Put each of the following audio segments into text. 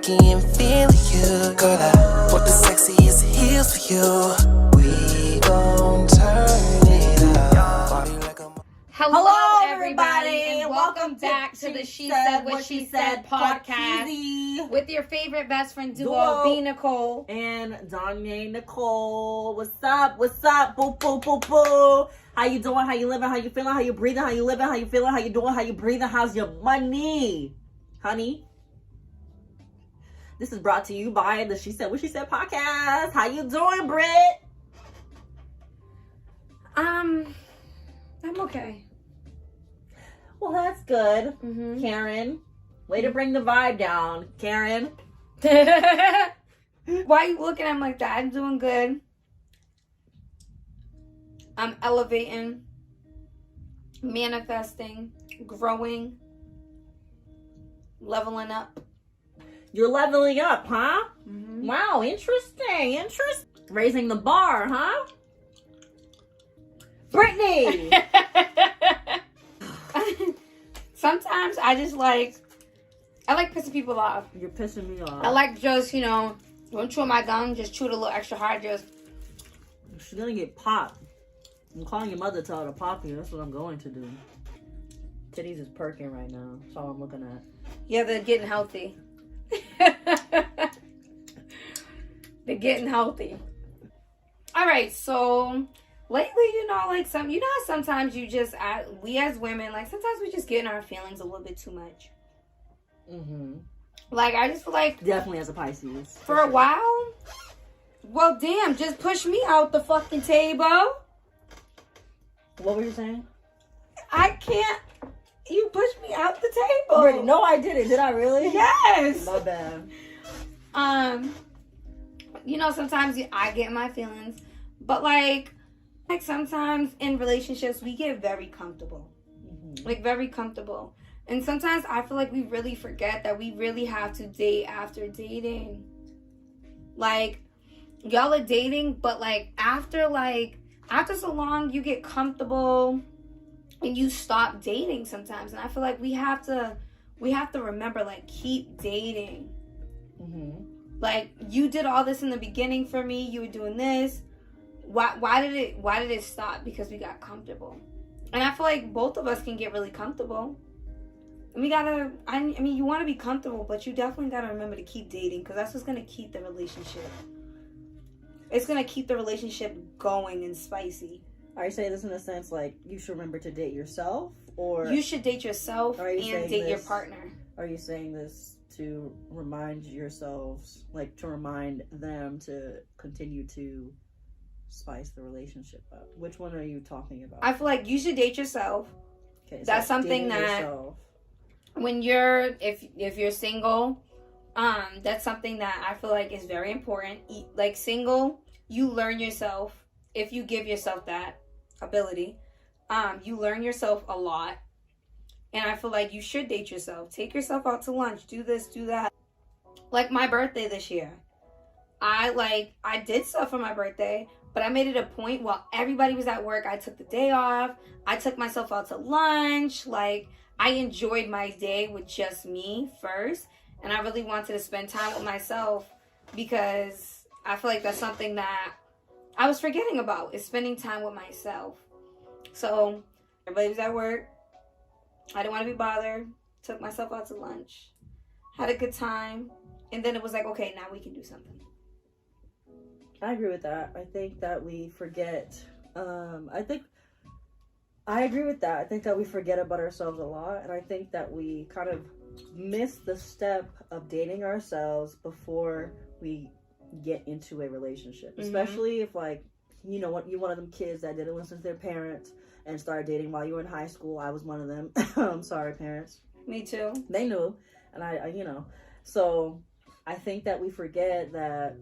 looking and feeling you. Girl, I want the sexiest heels for you. We gon' turn it up. Body like a... Hello, everybody, and welcome back to the She Said What She Said podcast with your favorite best friend duo, B Nicole and Donyea Nicole. What's up? What's up? Boo, boo, boo, boo. How you doing? How you living? How you feeling? How you breathing? How you living? How you feeling? How you doing? How you breathing? How's your money, honey? This is brought to you by the She Said What She Said podcast. How you doing, Britt? I'm okay. Well, that's good. Mm-hmm. Karen, way to bring the vibe down, Karen. Why are you looking at me like that? I'm doing good. I'm elevating, manifesting, growing, leveling up. You're leveling up, huh? Mm-hmm. Wow, interesting. Raising the bar, huh? Brittany! Sometimes I like pissing people off. You're pissing me off. I like just, don't chew my gum, just chew it a little extra hard, just. She's gonna get popped. I'm calling your mother to tell her to pop you. That's what I'm going to do. Titties is perking right now. That's all I'm looking at. Yeah, they're getting healthy. They're getting healthy. All right, so lately, how sometimes we as women, sometimes we just get in our feelings a little bit too much. Mm-hmm. I just feel like... Definitely as a Pisces. For a while? Well, damn, just push me out the fucking table. What were you saying? I can't... You pushed me out the table. Brittany, no, I didn't. Did I really? Yes. My bad. Sometimes I get in my feelings, but sometimes in relationships we get very comfortable. Mm-hmm. Very comfortable. And sometimes I feel like we really forget that we really have to date after dating. Y'all are dating, but after so long you get comfortable and you stop dating sometimes. And I feel like we have to remember, keep dating. Mm-hmm. You did all this in the beginning for me. You were doing this. Why did it stop? Because we got comfortable. And I feel like both of us can get really comfortable. And you want to be comfortable, but you definitely got to remember to keep dating, because that's what's going to keep the relationship. It's going to keep the relationship going and spicy. Are you saying this in a sense you should remember to date yourself, or you should date yourself and date your partner? Are you saying this to remind yourselves, to remind them to continue to spice the relationship up? Which one are you talking about? I feel like you should date yourself. Okay, that's something that yourself. When if you're single, that's something that I feel like is very important. Single, you learn yourself. If you give yourself that ability, you learn yourself a lot. And I feel like you should date yourself. Take yourself out to lunch. Do this, do that. My birthday this year. I did stuff for my birthday, but I made it a point while everybody was at work. I took the day off. I took myself out to lunch. I enjoyed my day with just me first. And I really wanted to spend time with myself, because I feel like that's something that I was forgetting about, is spending time with myself. So everybody was at work. I didn't want to be bothered. Took myself out to lunch. Had a good time. And then it was okay, now we can do something. I agree with that. I think that we forget. I agree with that. I think that we forget about ourselves a lot. And I think that we kind of miss the step of dating ourselves before we get into a relationship. Mm-hmm. Especially if you're one of them kids that didn't listen to their parents and started dating while you were in high school. I was one of them. I'm sorry, parents. Me too. They knew. And I so I think that we forget that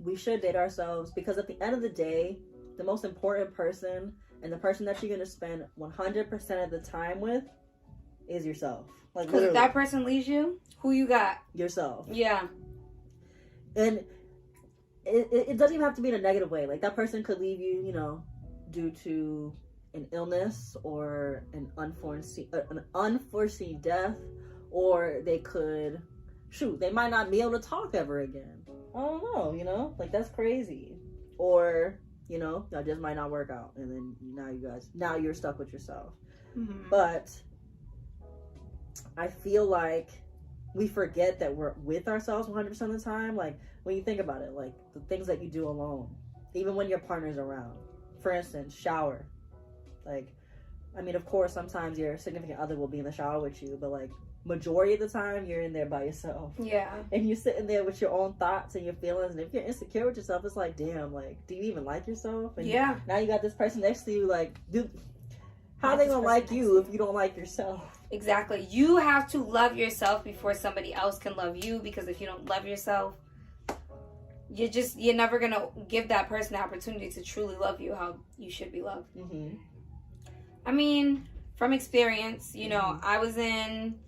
we should date ourselves, because at the end of the day, the most important person and the person that you're going to spend 100% of the time with is yourself. Because if that person leaves you, who you got? Yourself. Yeah. And it doesn't even have to be in a negative way. That person could leave you, due to an illness or an unforeseen death, or they could shoot, they might not be able to talk ever again. I don't know, you know? Like, that's crazy. Or, you know, that just might not work out. And then now you're stuck with yourself. Mm-hmm. But I feel like we forget that we're with ourselves 100% of the time. Like, when you think about it, like, the things that you do alone, even when your partner's around. For instance, shower. Like, I mean, of course, sometimes your significant other will be in the shower with you, but, like, majority of the time, you're in there by yourself. Yeah. And you're sitting there with your own thoughts and your feelings. And if you're insecure with yourself, it's like, damn, like, do you even like yourself? And yeah. now you got this person next to you, like, how are they gonna like you if you don't like yourself? Exactly. You have to love yourself before somebody else can love you, because if you don't love yourself, you're never gonna give that person the opportunity to truly love you how you should be loved. Mm-hmm. I mean, from experience, you know, I was in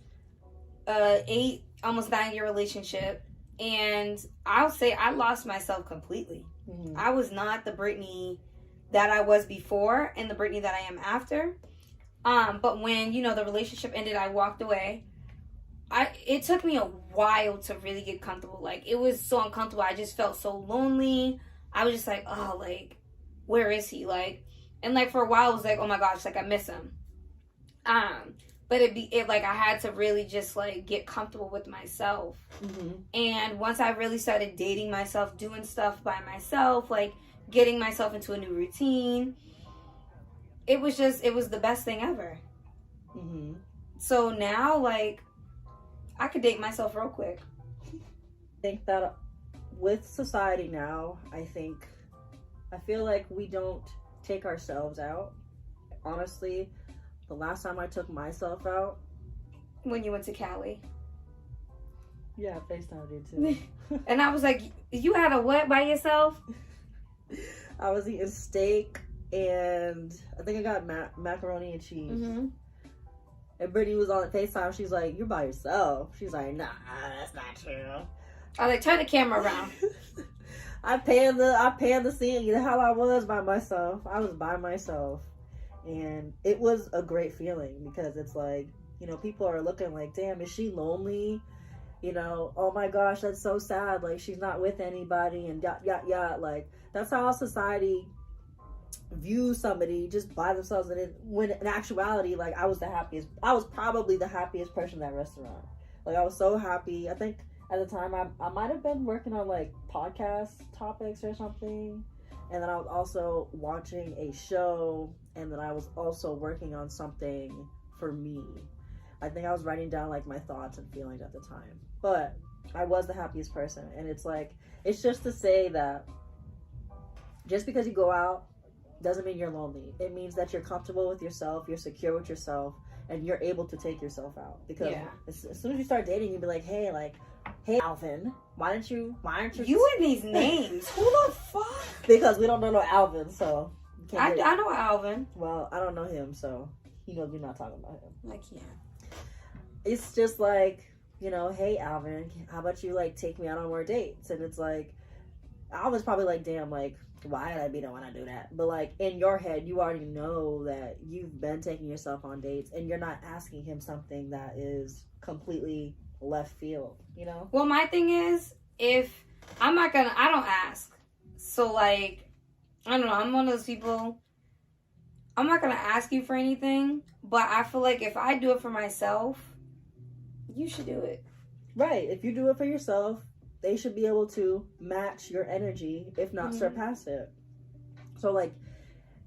a 8, almost 9-year relationship, and I'll say I lost myself completely. Mm-hmm. I was not the Brittany that I was before and the Brittany that I am after. But when, you know, the relationship ended, I walked away. It took me a while to really get comfortable. Like, it was so uncomfortable. I just felt so lonely. I was just like, oh, like, where is he? Like, and like for a while, I was like, oh my gosh, like I miss him. But it like I had to really just like get comfortable with myself. Mm-hmm. And once I really started dating myself, doing stuff by myself, like getting myself into a new routine, it was the best thing ever. Mm-hmm. So now, like, I could date myself real quick. I think that with society now, I feel like we don't take ourselves out. Honestly, the last time I took myself out, When you went to Cali. yeah, I FaceTimed you too. And I was like, you had a what by yourself? I was eating steak and I think I got macaroni and cheese. Mm-hmm. And Brittany was on FaceTime. She's like, "You're by yourself." She's like, "Nah, that's not true." I was like, turn the camera around. I panned the scene. You know how I was by myself. I was by myself, and it was a great feeling because it's like, you know, people are looking like, "Damn, is she lonely?" You know, "Oh my gosh, that's so sad. Like, she's not with anybody," and yada. Like, that's how society view somebody just by themselves, and when in actuality, like, I was probably the happiest person in that restaurant. Like, I was so happy. I think at the time I might have been working on like podcast topics or something, and then I was also watching a show, and then I was also working on something for me. I think I was writing down like my thoughts and feelings at the time, but I was the happiest person. And it's like, it's just to say that just because you go out doesn't mean you're lonely. It means that you're comfortable with yourself, you're secure with yourself, and you're able to take yourself out. Because as soon as you start dating, you'd be like, hey Alvin, why aren't you You and these names, who the fuck? Because we don't know no Alvin, so I know Alvin. Well, I don't know him, so he knows you're not talking about him. I can't. It's just like, you know, hey Alvin, how about you like take me out on more dates? And it's like, Alvin's probably like, damn, like, why did I be the one to do that? But like, in your head, you already know that you've been taking yourself on dates, and you're not asking him something that is completely left field, you know? Well, my thing is, if I don't ask. So like, I don't know, I'm one of those people, I'm not gonna ask you for anything, but I feel like if I do it for myself, you should do it. Right. If you do it for yourself, they should be able to match your energy, if not surpass it. So like,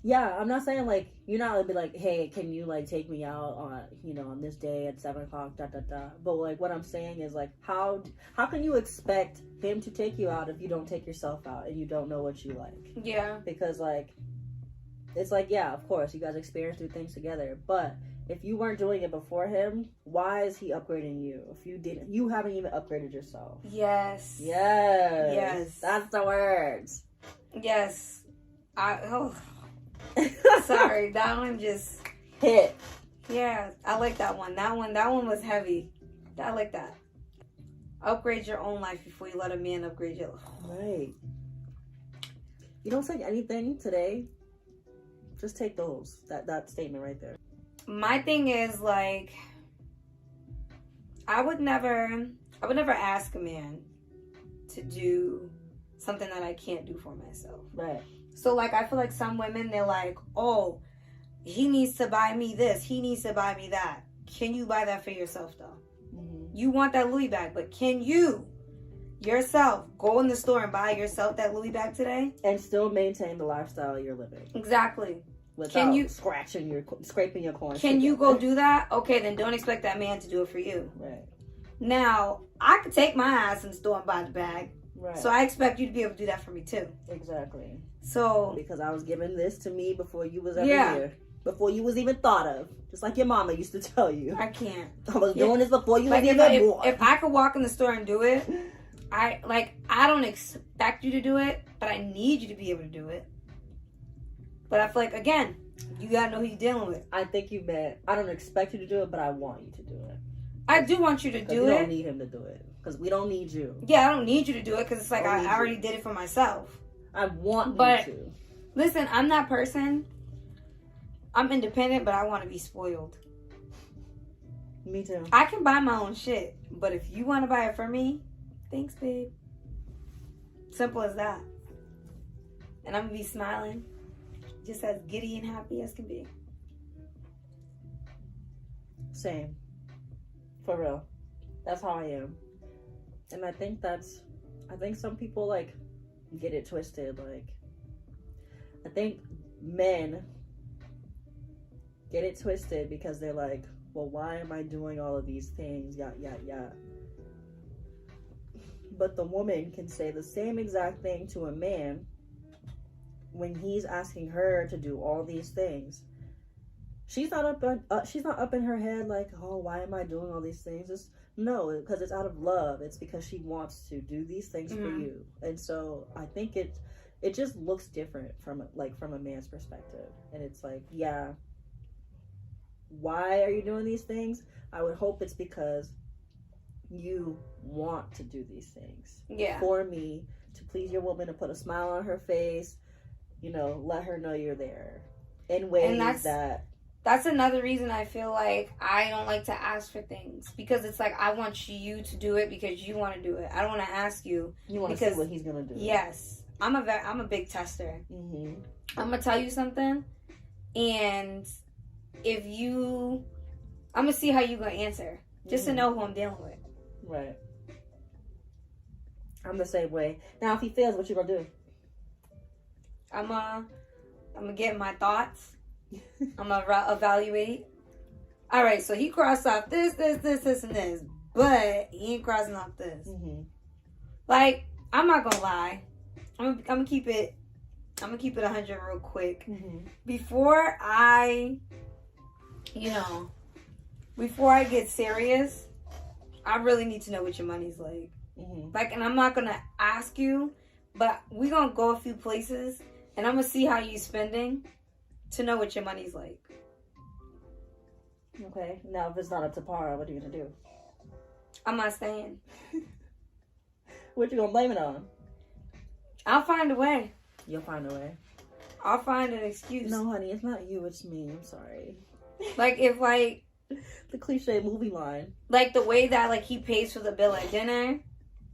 yeah, I'm not saying like, you're not gonna be like, hey, can you like take me out on, you know, on this day at 7:00, ... But like, what I'm saying is like, how can you expect him to take you out if you don't take yourself out and you don't know what you like? Yeah. Because like, it's like, yeah, of course, you guys experience through things together, but if you weren't doing it before him, why is he upgrading you? If you haven't even upgraded yourself. Yes. Yes. That's the words. Yes. Sorry, that one just hit. Yeah, I like that one. That one was heavy. I like that. Upgrade your own life before you let a man upgrade your life. Right. You don't take anything today. Just take those. That statement right there. My thing is like, I would never I would never ask a man to do something that I can't do for myself. Right. So, like, I feel like some women, they're like, oh, he needs to buy me this. He needs to buy me that. Can you buy that for yourself, though? Mm-hmm. You want that Louis bag, but can you yourself go in the store and buy yourself that Louis bag today? And still maintain the lifestyle you're living. Exactly. Without scraping your coins. Can you go do that? Okay, then don't expect that man to do it for you. Right. Now, I could take my ass in the store and buy the bag. Right. So I expect you to be able to do that for me too. Exactly. So because I was giving this to me before you was ever here. Before you was even thought of. Just like your mama used to tell you. I can't. I was doing this before you like was even born. If I could walk in the store and do it, I don't expect you to do it, but I need you to be able to do it. But I feel like, again, you gotta know who you're dealing with. I think you meant, I don't expect you to do it, but I want you to do it. I do want you to do it. We don't need him to do it. Because we don't need you. Yeah, I don't need you to do it because it's like I already did it for myself. I want you to. Listen, I'm that person. I'm independent, but I want to be spoiled. Me too. I can buy my own shit, but if you want to buy it for me, thanks, babe. Simple as that. And I'm going to be smiling, just as giddy and happy as can be. Same. For real. That's how I am. And I think some people, like, get it twisted. Like, I think men get it twisted because they're like, well, why am I doing all of these things? Yeah. But the woman can say the same exact thing to a man when he's asking her to do all these things. She's not up in her head like, oh, why am I doing all these things? No, because it's out of love. It's because she wants to do these things for you. And so I think it just looks different from a man's perspective. And it's like, yeah, why are you doing these things? I would hope it's because you want to do these things. Yeah. For me, to please your woman, to put a smile on her face, let her know you're there. In ways That's another reason I feel like I don't like to ask for things. Because it's like, I want you to do it because you want to do it. I don't want to ask you. You want to see what he's going to do. Yes. I'm a big tester. Mm-hmm. I'm going to tell you something. And I'm going to see how you're going to answer. Just to know who I'm dealing with. Right. I'm the same way. Now, if he fails, what you going to do? I'm going to get my thoughts. I'm gonna evaluate. All right, so he crossed off this, and this, but he ain't crossing off this. Mm-hmm. Like, I'm not gonna lie. I'm gonna keep it 100 real quick. Mm-hmm. Before I get serious, I really need to know what your money's like. Mm-hmm. Like, and I'm not gonna ask you, but we gonna go a few places, and I'm gonna see how you spending. To know what your money's like. Okay. Now, if it's not up to par, what are you going to do? I'm not staying. What you going to blame it on? I'll find a way. You'll find a way. I'll find an excuse. No, honey, it's not you, it's me. I'm sorry. Like, if, like... the cliche movie line. Like, the way that, like, he pays for the bill at dinner.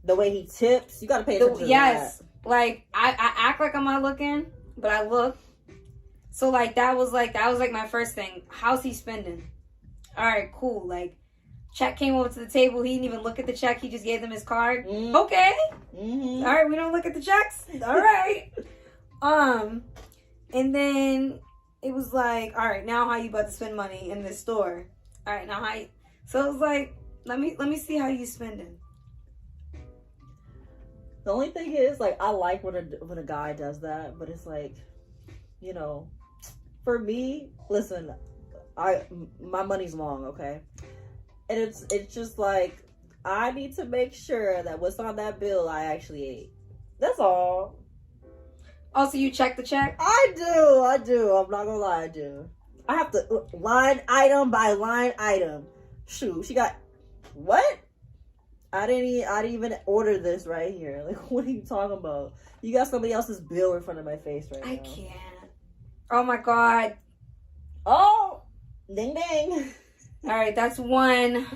The way he tips. You got to pay attention to that. Yes. Like, I act like I'm not looking, but I look. So, like, that was my first thing. How's he spending? All right, cool. Like, check came over to the table. He didn't even look at the check. He just gave them his card. Mm-hmm. Okay. Mm-hmm. All right, we don't look at the checks. All right. And then it was like, all right, now how you about to spend money in this store? All right, now so it was like, let me see how you spending. The only thing is, like, I like when a guy does that, but it's like, for me, listen, my money's long, okay? And it's just like, I need to make sure that what's on that bill I actually ate. That's all. Oh, so you check the check? I do. I'm not gonna lie, I do. I have to, line item by line item. Shoot, she got, what? I didn't even order this right here. Like, what are you talking about? You got somebody else's bill in front of my face right now. I can't. Oh my God. Oh, ding ding. All right, that's one.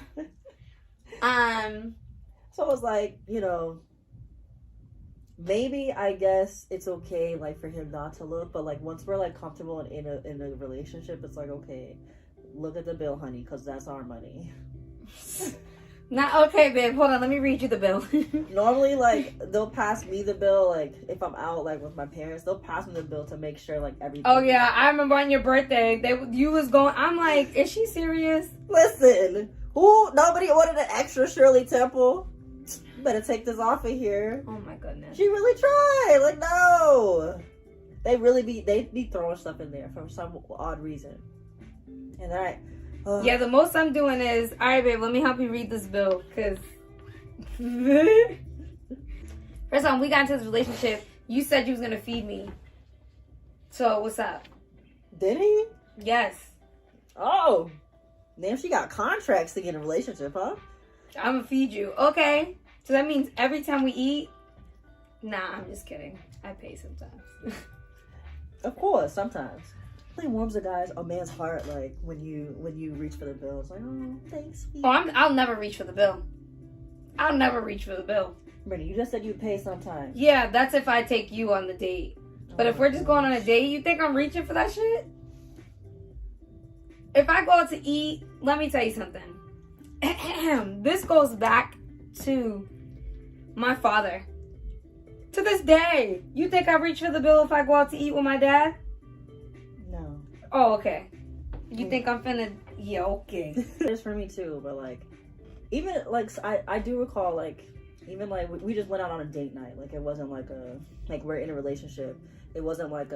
So it's like, you know, maybe I guess it's okay like for him not to look, but like once we're like comfortable in a relationship, it's like, okay, look at the bill, honey, because that's our money. Not okay, babe. Hold on, let me read you the bill. Normally, like they'll pass me the bill. Like if I'm out, like with my parents, they'll pass me the bill to make sure like everything. Oh yeah, I remember on your birthday, you was going. I'm like, is she serious? Listen, nobody ordered an extra Shirley Temple. Better take this off of here. Oh my goodness. She really tried. Like no, they be throwing stuff in there for some odd reason. And yeah, the most I'm doing is, all right, babe, let me help you read this bill. Because first time we got into this relationship, you said you was going to feed me. So, what's up? Did he? Yes. Oh. Damn, she got contracts to get in a relationship, huh? I'm going to feed you. Okay. So, that means every time we eat? Nah, I'm just kidding. I pay sometimes. Of course, sometimes. It warms a man's heart, like when you reach for the bill. It's like, oh, thanks. Sweet. Oh, I'll never reach for the bill. I'll never reach for the bill. Brittany, you just said you'd pay sometimes. Yeah, that's if I take you on the date. But if we're just going on a date, you think I'm reaching for that shit? If I go out to eat, let me tell you something. This goes back to my father. To this day, you think I reach for the bill if I go out to eat with my dad? No. Oh, okay. You think I'm finna... Yeah, okay. It's for me too, but like, even like, I do recall like, even like, we just went out on a date night. Like, it wasn't like we're in a relationship. It wasn't like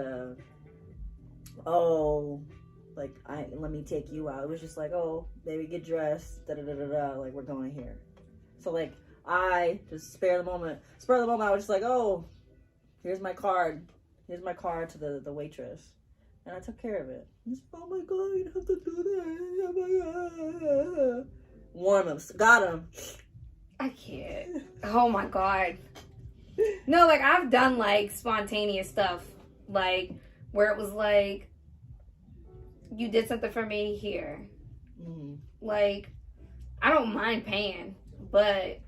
let me take you out. It was just like, oh, baby, get dressed, da-da-da-da-da, like, we're going here. So like, I just spur of the moment, I was just like, oh, here's my card to the waitress. And I took care of it. Just, oh my God, you have to do that. Oh my God. Warm him. Got him. I can't. Oh my God. No, like I've done like spontaneous stuff. Like where it was like, you did something for me here. Mm-hmm. Like, I don't mind paying, but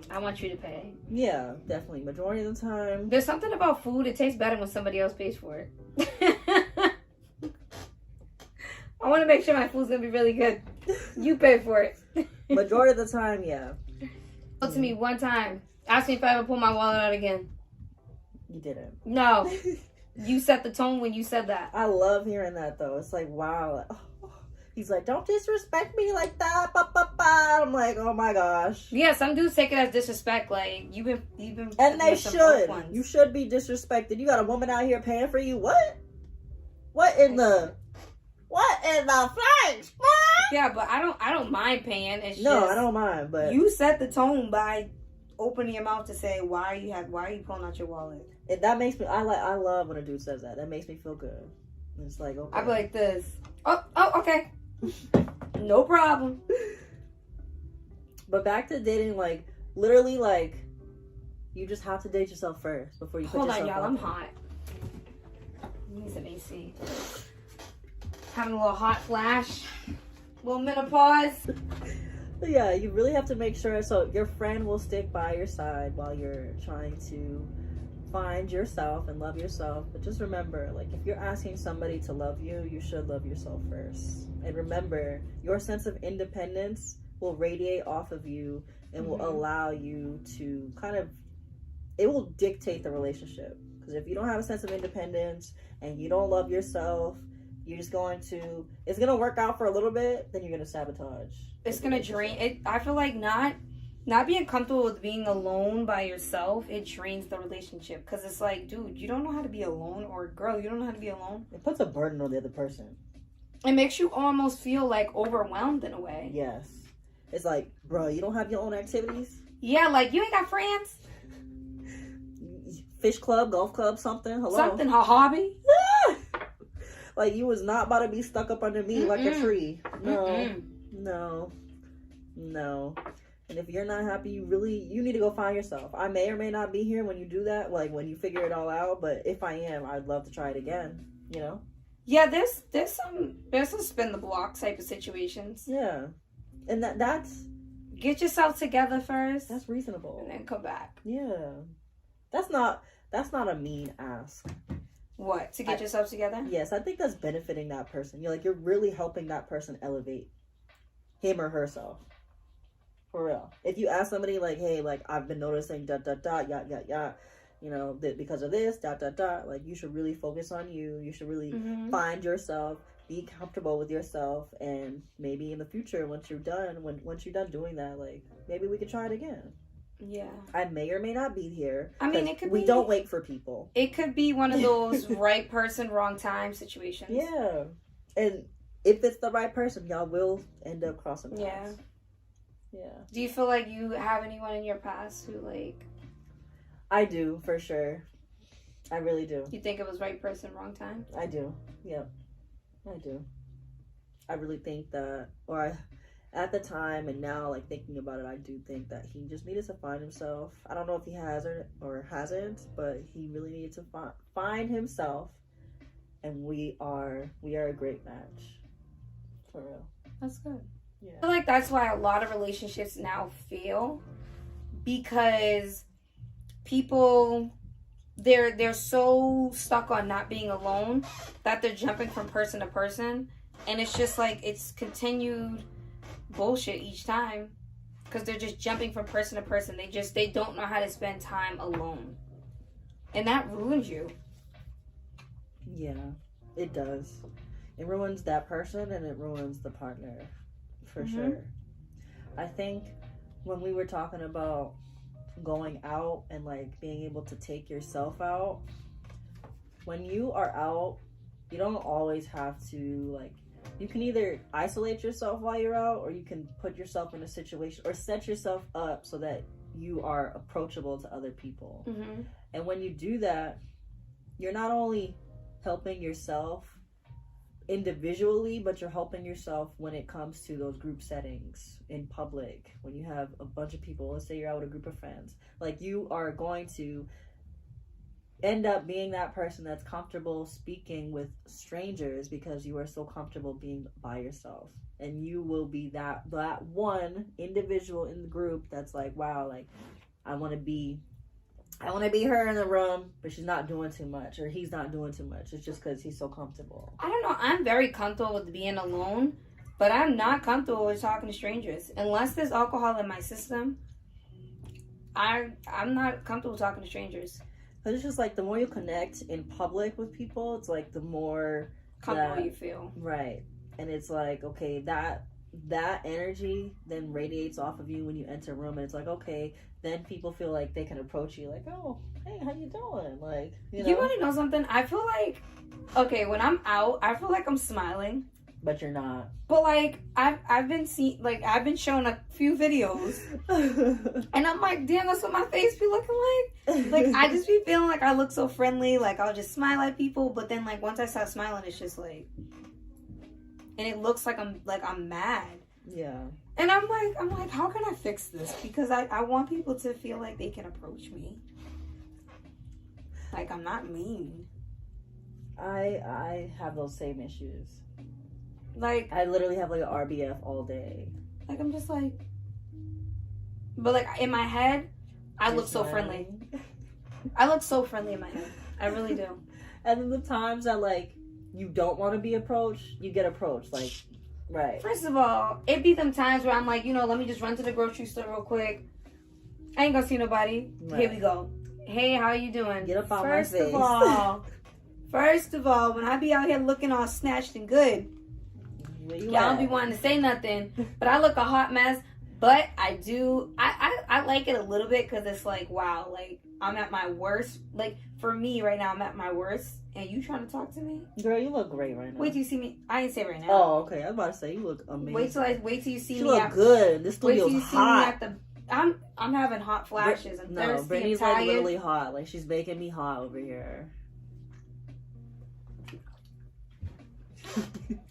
I want you to pay. Yeah, definitely. Majority of the time. There's something about food. It tastes better when somebody else pays for it. I want to make sure my food's going to be really good. You pay for it. Majority of the time, yeah. Go to me one time. Ask me if I ever pull my wallet out again. You didn't. No. You set the tone when you said that. I love hearing that, though. It's like, wow. He's like, don't disrespect me like that. Ba, ba, ba. I'm like, oh my gosh. Yeah, some dudes take it as disrespect. Like, you've been. And they should. You should be disrespected. You got a woman out here paying for you. What? What in the flags? Yeah, but I don't mind paying. It's no, just, I don't mind. But you set the tone by opening your mouth to say why are you pulling out your wallet. And that makes me. I love when a dude says that. That makes me feel good. And it's like, okay. I be like this. Oh, okay. No problem. But back to dating, like literally, like you just have to date yourself first before you put yourself. Hold on, y'all. I'm hot. Need some AC. Having a little hot flash. Little menopause. But yeah, you really have to make sure so your friend will stick by your side while you're trying to find yourself and love yourself. But just remember, like, if you're asking somebody to love you, you should love yourself first. And remember, your sense of independence will radiate off of you and will allow you to it will dictate the relationship. Because if you don't have a sense of independence and you don't love yourself, you're just it's going to work out for a little bit, then you're going to sabotage. It's going to drain it. I feel like not being comfortable with being alone by yourself, it drains the relationship. Because it's like, dude, you don't know how to be alone. Or girl, you don't know how to be alone. It puts a burden on the other person. It makes you almost feel like overwhelmed in a way. Yes. It's like, bro, you don't have your own activities? Yeah, like you ain't got friends? Fish club, golf club, something? Hello? Something, a hobby? Like, you was not about to be stuck up under me like a tree. No. No. And if you're not happy, you need to go find yourself. I may or may not be here when you do that, like when you figure it all out. But if I am, I'd love to try it again. You know? Yeah, there's some spin the block type of situations. Yeah, and that's Get yourself together first. That's reasonable. And then come back. Yeah. That's not a mean ask. What? To get yourself together? Yes, I think that's benefiting that person. You're really helping that person elevate him or herself. For real. If you ask somebody like, hey, like, I've been noticing ... that because of this ... like, you should really focus on you. You should really find yourself, be comfortable with yourself, and maybe in the future, once you're done doing that, like, maybe we could try it again. Yeah. I may or may not be here. I mean, it could we don't wait for people. It could be one of those right person, wrong time situations. Yeah. And if it's the right person, y'all will end up crossing paths. Yeah. Yeah. Do you feel like you have anyone in your past who, like... I do, for sure. I really do. You think it was right person, wrong time? I do. Yep. I do. I really think that, at the time and now, like, thinking about it, I do think that he just needed to find himself. I don't know if he has or hasn't, but he really needed to find himself, and we are a great match. For real. That's good. Yeah. I feel like that's why a lot of relationships now fail, because people, they're so stuck on not being alone that they're jumping from person to person, and it's just like it's continued bullshit each time because they're just jumping from person to person. They don't know how to spend time alone, and that ruins you. Yeah, it does. It ruins that person and it ruins the partner, for sure. I think when we were talking about going out and, like, being able to take yourself out, when you are out, you don't always have to, like, you can either isolate yourself while you're out, or you can put yourself in a situation or set yourself up so that you are approachable to other people. And when you do that, you're not only helping yourself individually, but you're helping yourself when it comes to those group settings in public. When you have a bunch of people, let's say you're out with a group of friends, like, you are going to end up being that person that's comfortable speaking with strangers because you are so comfortable being by yourself. And you will be that one individual in the group that's like, wow, like, I want to be her in the room, but she's not doing too much, or he's not doing too much. It's just because he's so comfortable. I don't know. I'm very comfortable with being alone, but I'm not comfortable with talking to strangers. Unless there's alcohol in my system, I'm not comfortable talking to strangers. But it's just like the more you connect in public with people, it's like the more comfortable you feel. Right. And it's like, okay, that energy then radiates off of you when you enter a room, and it's like, okay, then people feel like they can approach you like, oh, hey, how you doing? Like, you want to know something? I feel like, okay, when I'm out, I feel like I'm smiling. But you're not. But, like, I've been shown a few videos, and I'm like, damn, that's what my face be looking like. Like, I just be feeling like I look so friendly, like, I'll just smile at people, but then, like, once I start smiling, it's just like, and it looks like I'm mad. Yeah. And I'm like, how can I fix this? Because I want people to feel like they can approach me. Like, I'm not mean. I have those same issues. Like, I literally have, like, an RBF all day. Like, I'm just like, but, like, in my head, I look so friendly. I look so friendly in my head. I really do. And then the times that, like, you don't want to be approached, you get approached. Like, right. First of all, it be them times where I'm like, let me just run to the grocery store real quick. I ain't gonna see nobody. Right. Here we go. Hey, how you doing? Get up on my face. First of all, when I be out here looking all snatched and good, y'all don't be wanting to say nothing, but I look a hot mess. But I do, I like it a little bit because it's like, wow, like, I'm at my worst. Like, for me right now, I'm at my worst, and you trying to talk to me? Girl, you look great right now. Wait till you see me. I ain't say right now. Oh, okay. I was about to say, you look amazing. Wait till you see me. You look good. This studio's hot. I'm having hot flashes. I'm thirsty. Brittany's like literally hot. Like, she's making me hot over here.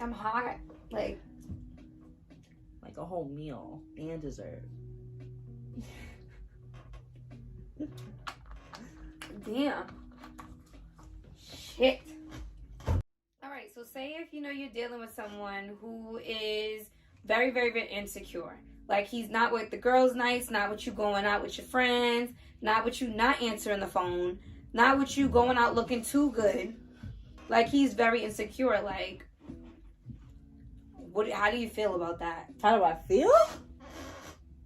I'm hot. Like a whole meal and dessert. Damn. Shit. Alright, so say if you're dealing with someone who is very, very, very insecure. Like, he's not with the girls' nights, not with you going out with your friends, not with you not answering the phone, not with you going out looking too good. Like, he's very insecure. Like, how do you feel about that? How do I feel?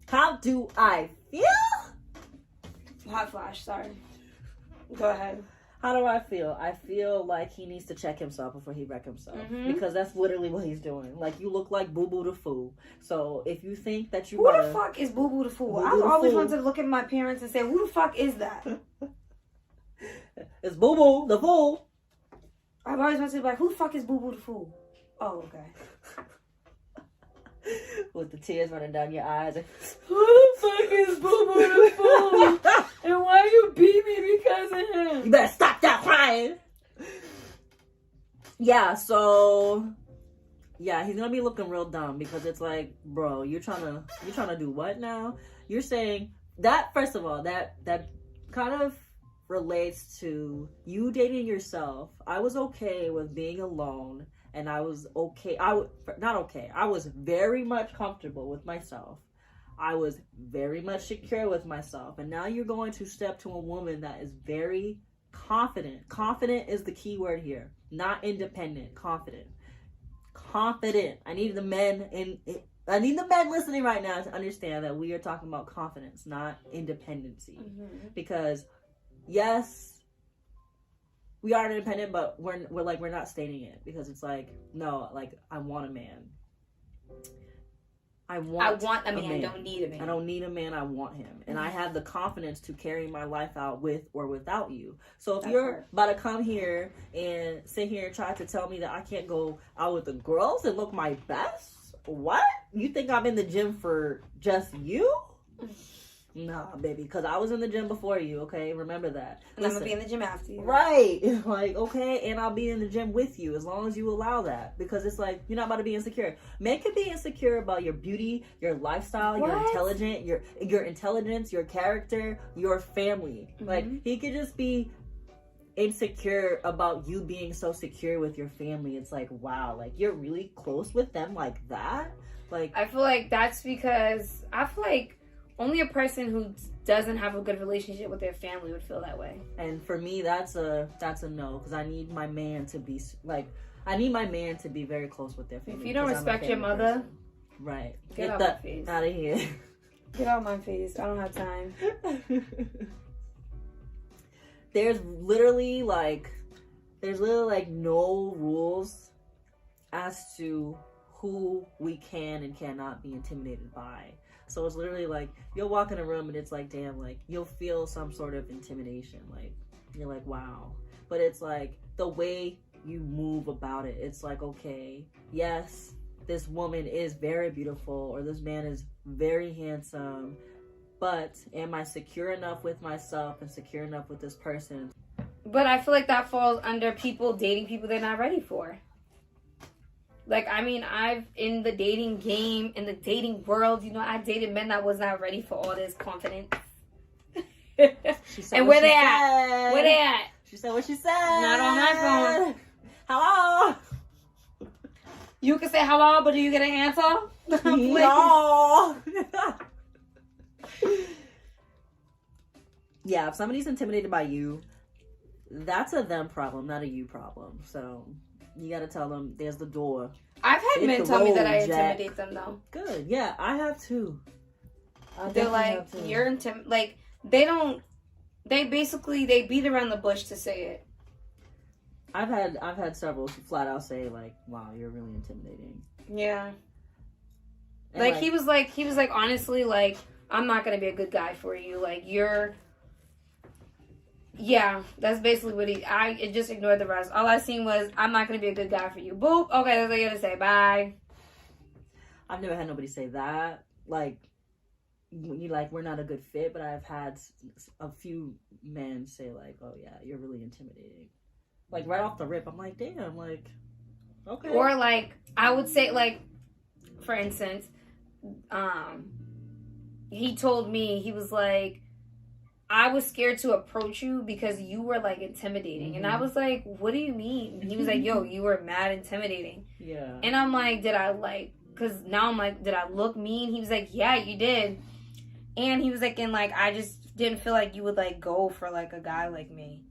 How do I feel? Hot flash, sorry. Go ahead. How do I feel? I feel like he needs to check himself before he wreck himself. Because that's literally what he's doing. Like, you look like Boo Boo the Fool. So, if you think that you Who the fuck is Boo Boo the Fool? I always wanted to look at my parents and say, who the fuck is that? It's Boo Boo the Fool. I've always wanted to be like, who the fuck is Boo Boo the Fool? Oh, okay. With the tears running down your eyes. Who the fuck is Boo Boo the Fool? And why you beat me because of him? You better stop that crying. Yeah, so yeah, he's gonna be looking real dumb because it's like, bro, you're trying to do what now? You're saying that, first of all, that kind of relates to you dating yourself. I was okay with being alone, and I was okay. I was very much comfortable with myself. I was very much secure with myself. And now you're going to step to a woman that is very confident. Confident is the key word here. Not independent. Confident. Confident. I need the men listening right now to understand that we are talking about confidence, not independency. Because yes, we are independent, but we're not stating it, because it's like, no, like, I want a man. I want a man. I don't need a man. I don't need a man. I want him. And I have the confidence to carry my life out with or without you. So if you're about to come here and sit here and try to tell me that I can't go out with the girls and look my best, what? You think I'm in the gym for just you? Nah, baby, because I was in the gym before you, okay? Remember that. And I'm going to be in the gym after you. Right. Like, okay, and I'll be in the gym with you as long as you allow that. Because it's like, you're not about to be insecure. Men can be insecure about your beauty, your lifestyle, your intelligence, your character, your family. Like, he could just be insecure about you being so secure with your family. It's like, wow, like, you're really close with them like that? Like, I feel like that's because only a person who doesn't have a good relationship with their family would feel that way. And for me, that's a no, because I need my man to be very close with their family. If you don't respect your mother, right? Get out my face. Out of here. Get out my face. I don't have time. There's literally no rules as to who we can and cannot be intimidated by. So it's literally like, you'll walk in a room and it's like, damn, like, you'll feel some sort of intimidation. Like, you're like, wow. But it's like, the way you move about it, it's like, okay, yes, this woman is very beautiful, or this man is very handsome, but am I secure enough with myself and secure enough with this person? But I feel like that falls under people dating people they're not ready for. Like, I mean, in the dating game, in the dating world, I dated men that was not ready for all this confidence. And where they at? Where they at? She said what she said. Not on my phone. Hello. You can say hello, but do you get an answer? No. Yeah, if somebody's intimidated by you, that's a them problem, not a you problem. So you gotta tell them there's the door. I've had men tell me that I intimidate them, though. Good. Yeah, I have too. They're like, you're like, they beat around the bush to say it. I've had several flat out say like, wow, you're really intimidating. Yeah. Like, he was like, honestly, like, I'm not gonna be a good guy for you. Like, yeah, that's basically what it just ignored the rest. All I seen was, I'm not going to be a good guy for you. Boop. Okay, that's what I got to say. Bye. I've never had nobody say that. Like, we're not a good fit, but I've had a few men say, like, oh, yeah, you're really intimidating. Like, right off the rip, I'm like, damn, like, okay. Or, like, I would say, like, for instance, he told me, he was like, I was scared to approach you because you were, like, intimidating. Mm-hmm. And I was like, what do you mean? And he was like, yo, you were mad intimidating. Yeah. And I'm like, did I, like, because now I'm like, did I look mean? He was like, yeah, you did. And he was like, and like, I just didn't feel like you would like go for like a guy like me.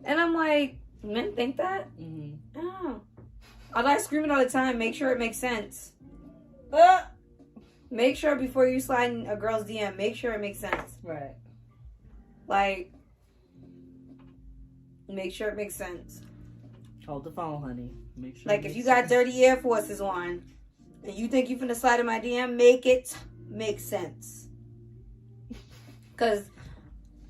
And I'm like, men think that? Mm-hmm. Oh. I like screaming all the time, make sure it makes sense. Make sure before you slide in a girl's DM, make sure it makes sense. Right. Like, make sure it makes sense. Hold the phone, honey. Make sure. Like, if you got dirty Air Forces on, and you think you finna slide in my DM, make it make sense. Because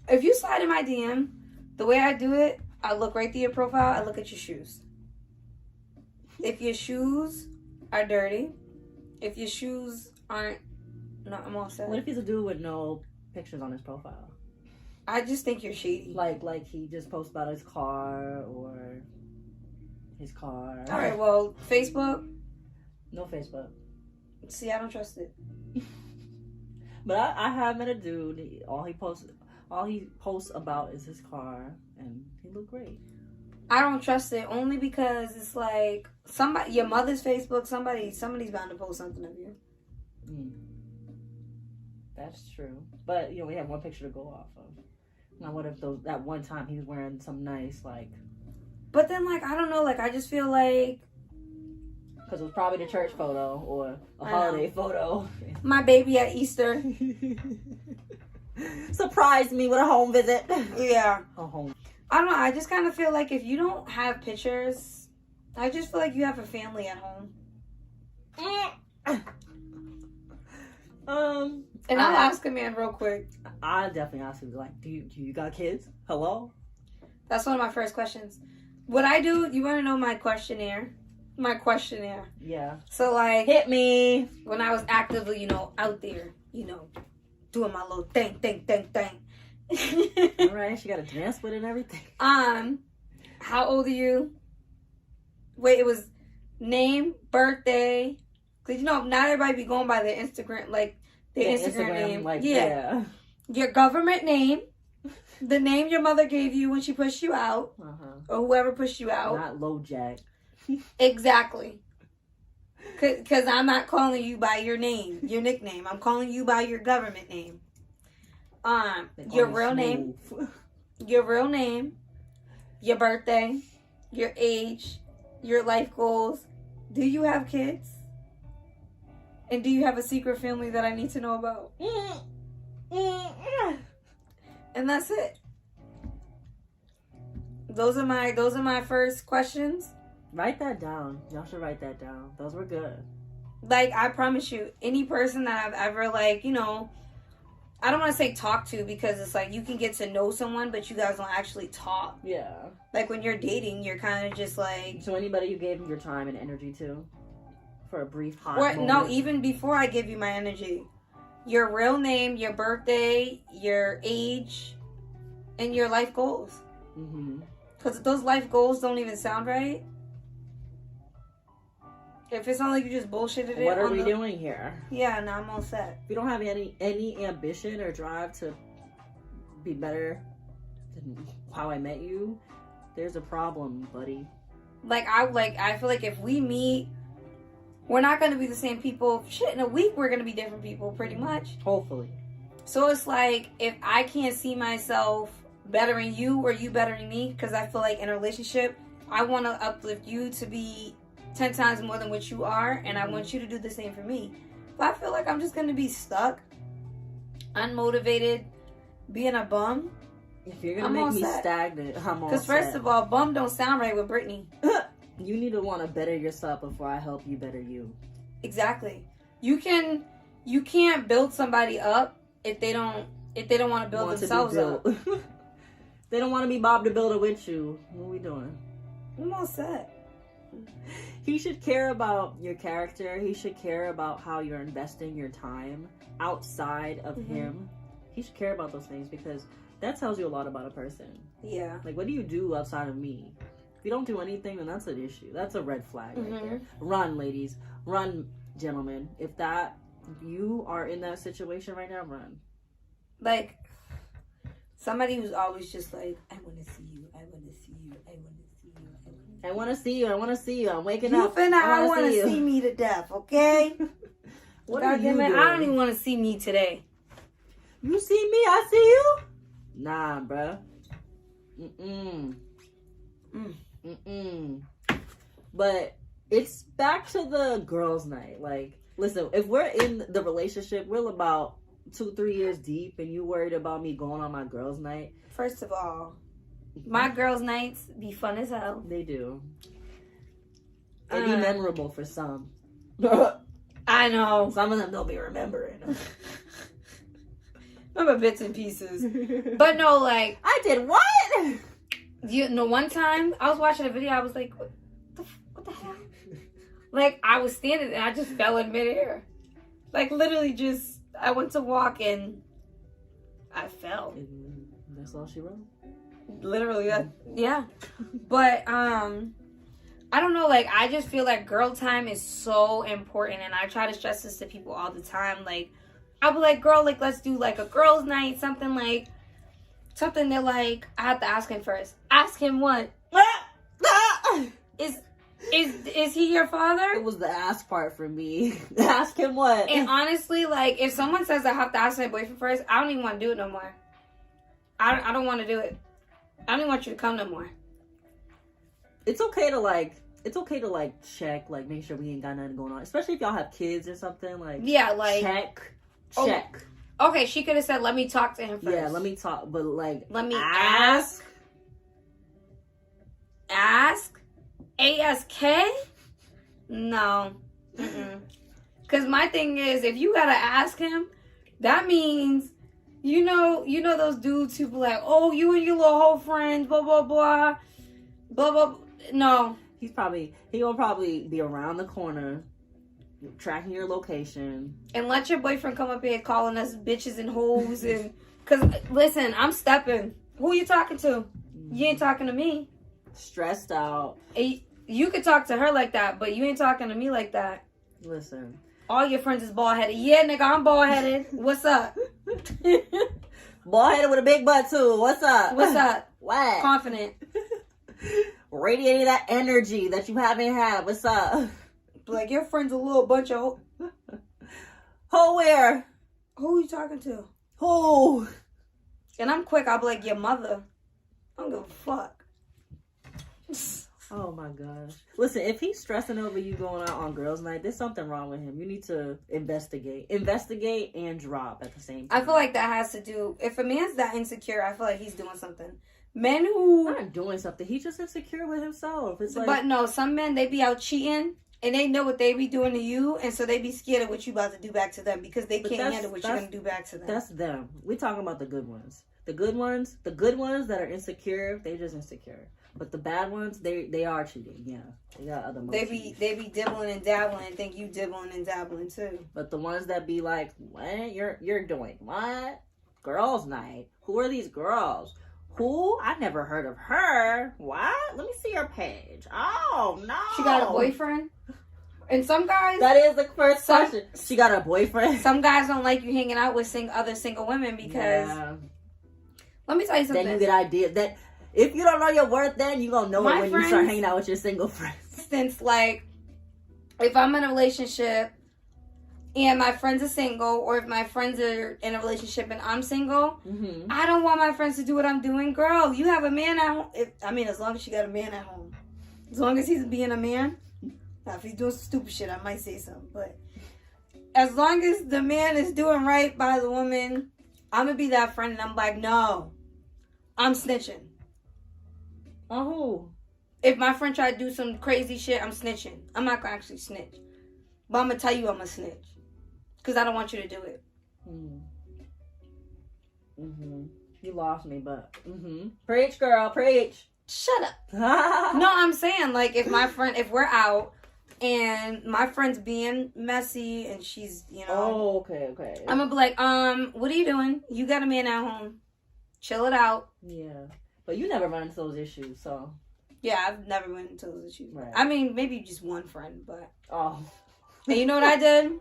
if you slide in my DM, the way I do it, I look right through your profile, I look at your shoes. If your shoes are dirty, if your shoes aren't, no, I'm all set. What if he's a dude with no pictures on his profile? I just think you're shady. Like he just posts about his car or his car. All right, well, Facebook. No Facebook. See, I don't trust it. But I have met a dude. All he posts about is his car, and he looked great. I don't trust it only because it's like somebody, your mother's Facebook. Somebody's bound to post something of you. That's true. But we have one picture to go off of. Now, what if that one time he was wearing some nice like? But then, like, I don't know. Like, I just feel like because it was probably the church photo or a holiday photo. My baby at Easter surprised me with a home visit. Yeah, A home. I don't know. I just kind of feel like if you don't have pictures, I just feel like you have a family at home. And I'll ask a man real quick. I definitely ask him, like, do you got kids? Hello? That's one of my first questions. What I do, you want to know my questionnaire? My questionnaire. Yeah. So, like, hit me. When I was actively, out there, doing my little thing. All right, she got to dance with it and everything. How old are you? Wait, it was name, birthday. Because, not everybody be going by their Instagram, like, their Instagram name. Like, yeah. Your government name. The name your mother gave you when she pushed you out. Or whoever pushed you out. Not low jack. Exactly. Because I'm not calling you by your name, your nickname. I'm calling you by your government name. Your real name. Your real name. Your birthday. Your age. Your life goals. Do you have kids? And do you have a secret family that I need to know about? And that's it. Those are my first questions. Write that down. Y'all should write that down. Those were good. Like, I promise you, any person that I've ever, like, I don't want to say talk to, because it's like you can get to know someone, but you guys don't actually talk. Yeah. Like, when you're dating, you're kind of just like... So anybody you gave your time and energy to? For a brief hot moment? No, even before I give you my energy. Your real name, your birthday, your age, and your life goals. Because those life goals don't even sound right. If it's not like you just bullshitted it. What are we doing here? Yeah, no, I'm all set. If you don't have any ambition or drive to be better than how I met you, there's a problem, buddy. I feel like if we meet, we're not going to be the same people. Shit, in a week we're going to be different people, pretty much. Hopefully. So it's like, if I can't see myself bettering you or you bettering me, because I feel like in a relationship, I want to uplift you to be 10 times more than what you are, and I want you to do the same for me. But I feel like I'm just going to be stuck, unmotivated, being a bum. If you're going to make me stagnant, I'm all set. Because first of all, bum don't sound right with Brittany. You need to want to better yourself before I help you better you. Exactly. You can't build somebody up if they don't want to build themselves up. They don't want to be Bob the Builder with you. What are we doing? I'm all set. He should care about your character. He should care about how you're investing your time outside of him. He should care about those things, because that tells you a lot about a person. Yeah. Like, what do you do outside of me? If you don't do anything, then that's an issue. That's a red flag right there. Run, ladies. Run, gentlemen. If you are in that situation right now, run. Like, somebody who's always just like, I want to see you. I want to see you. I want to see you. I want to see you. I want to see you. I'm waking up. I want to see me to death, okay? What are you doing? I don't even want to see me today. You see me, I see you? Nah, bruh. But it's back to the girls' night. Like, listen, if we're in the relationship, we're about 2-3 years deep, and you worried about me going on my girls' night. First of all, my girls' nights be fun as hell. They do. They be memorable for some. I know. Some of them they'll be remembering. Remember bits and pieces. But no, like... I did what? You know, one time, I was watching a video, I was like, what the hell? Like, I was standing and I just fell in midair. Like, literally just, I went to walk and I fell. And that's all she wrote? Literally, yeah. But, I don't know, like, I just feel like girl time is so important, and I try to stress this to people all the time. Like, I'll be like, girl, like, let's do, like, a girl's night, something that, like, I have to ask him first. Ask him what? Is he your father? It was the ask part for me. Ask him what? And honestly, like, if someone says I have to ask my boyfriend first, I don't even want to do it no more. I don't want to do it. I don't even want you to come no more. It's okay to check, like, make sure we ain't got nothing going on. Especially if y'all have kids or something, like, yeah, like, check. Okay, she could have said, let me talk to him first. Yeah, let me talk, but, like, let me ask. ASK? No. Because my thing is, if you gotta ask him, that means, you know those dudes who be like, oh, you and your little whole friends, blah, blah, blah, blah, blah. No. He'll probably be around the corner, tracking your location. And let your boyfriend come up here calling us bitches and hoes. And because, listen, I'm stepping. Who you talking to? You ain't talking to me. Stressed out. You could talk to her like that, but you ain't talking to me like that. Listen. All your friends is bald-headed. Yeah, nigga, I'm bald-headed. What's up? Bald-headed with a big butt, too. What's up? What's up? What? Confident. Radiating that energy that you haven't had. What's up? Like, your friend's a little bunch of... Who where? Who you talking to? Who? And I'm quick. I'll be like, your mother. I don't give a fuck. Oh my gosh. Listen, if he's stressing over you going out on girls' night, there's something wrong with him. You need to investigate. Investigate and drop at the same time. I feel like that has to do... If a man's that insecure, I feel like he's doing something. Men who... Not doing something. He's just insecure with himself. It's like... But no, some men, they be out cheating, and they know what they be doing to you, and so they be scared of what you about to do back to them because they can't handle what you're going to do back to them. That's them. We're talking about the good ones. The good ones that are insecure, they just insecure. But the bad ones, they are cheating. Yeah, they got other motives. They be dibbling and dabbling and think you dibbling and dabbling too. But the ones that be like, what you're doing? What? Girls' night? Who are these girls? Who? I never heard of her. What? Let me see your page. Oh no, she got a boyfriend. And some guys, that is the first question. She got a boyfriend. Some guys don't like you hanging out with other single women because. Yeah. Let me tell you something. Then you get ideas that. If you don't know your worth, then you gonna know it when you start hanging out with your single friends. Since, like, if I'm in a relationship and my friends are single, or if my friends are in a relationship and I'm single, I don't want my friends to do what I'm doing. Girl, you have a man at home. As long as you got a man at home. As long as he's being a man. Now, if he's doing some stupid shit, I might say something. But as long as the man is doing right by the woman, I'm gonna be that friend, and I'm like, no, I'm snitching. Oh. If my friend tried to do some crazy shit, I'm snitching. I'm not going to actually snitch. But I'm going to tell you I'm going to snitch. Because I don't want you to do it. You lost me, but... Preach, girl, preach. Shut up. No, I'm saying, like, if we're out and my friend's being messy and she's, Oh, okay. I'm going to be like, what are you doing? You got a man at home. Chill it out. Yeah. But you never run into those issues, so... Yeah, I've never run into those issues. Right. I mean, maybe just one friend, but... Oh. And you know what I did?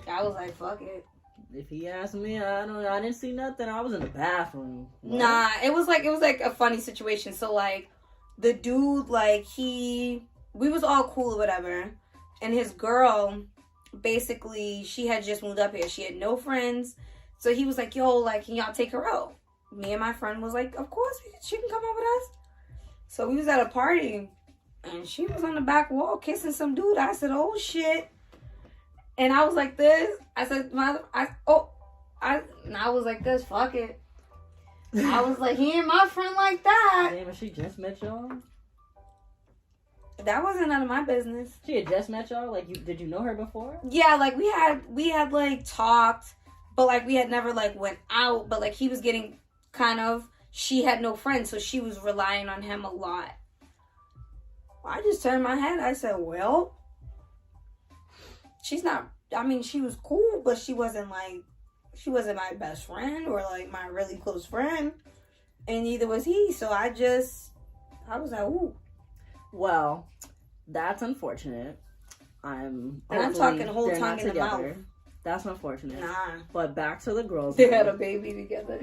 I was like, fuck it. If he asked me, I didn't see nothing. I was in the bathroom. What? Nah, it was like a funny situation. So, like, the dude, like, we was all cool or whatever. And his girl, basically, she had just moved up here. She had no friends. So he was like, yo, like, can y'all take her out? Me and my friend was like, of course, she can come out with us. So we was at a party, and she was on the back wall kissing some dude. I said, oh, shit. And I was like this. I said, I was like this, fuck it. I was like, he ain't my friend like that. Damn, and she just met y'all? That wasn't none of my business. She had just met y'all? Like, did you know her before? Yeah, like, we had like, talked, but, like, we had never, like, went out. But, like, he was getting kind of, she had no friends, so she was relying on him a lot. I just turned my head. I said, well, she's not, I mean, she was cool, but she wasn't my best friend or, like, my really close friend. And neither was he. So I was like, ooh. Well, that's unfortunate. I'm talking whole tongue in the mouth. That's unfortunate. Nah. But back to the girls. They had a baby together.